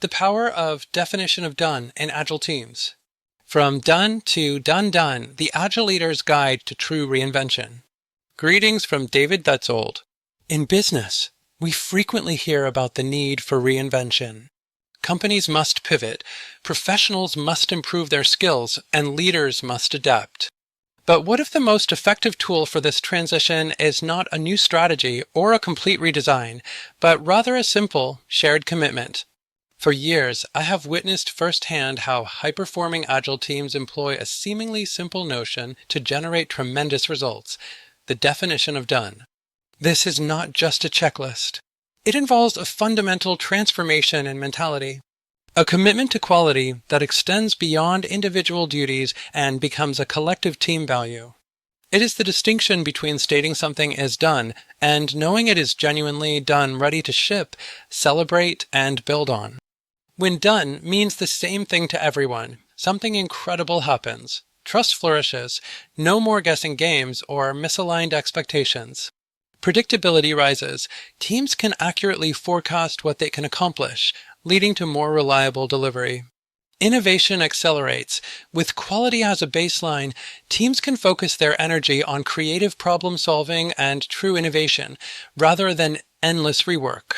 The power of definition of done in Agile teams. From done to done, the Agile leader's guide to true reinvention. Greetings from David Dutzold. In business, we frequently hear about the need for reinvention. Companies must pivot, professionals must improve their skills, and leaders must adapt. But what if the most effective tool for this transition is not a new strategy or a complete redesign, but rather a simple, shared commitment? For years, I have witnessed firsthand how high-performing Agile teams employ a seemingly simple notion to generate tremendous results: the definition of done. This is not just a checklist. It involves a fundamental transformation in mentality, a commitment to quality that extends beyond individual duties and becomes a collective team value. It is the distinction between stating something is done and knowing it is genuinely done, ready to ship, celebrate, and build on. When done means the same thing to everyone, something incredible happens. Trust flourishes, no more guessing games or misaligned expectations. Predictability rises. Teams can accurately forecast what they can accomplish, leading to more reliable delivery. Innovation accelerates. With quality as a baseline, teams can focus their energy on creative problem solving and true innovation, rather than endless rework.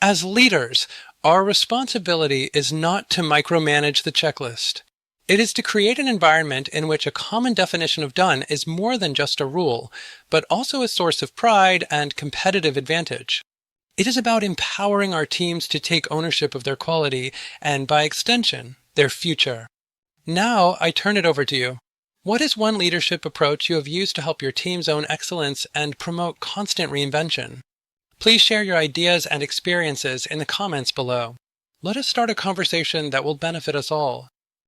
As leaders, our responsibility is not to micromanage the checklist. It is to create an environment in which a common definition of done is more than just a rule, but also a source of pride and competitive advantage. It is about empowering our teams to take ownership of their quality and, by extension, their future. Now I turn it over to you. What is one leadership approach you have used to help your team's own excellence and promote constant reinvention? Please share your ideas and experiences in the comments below. Let us start a conversation that will benefit us all.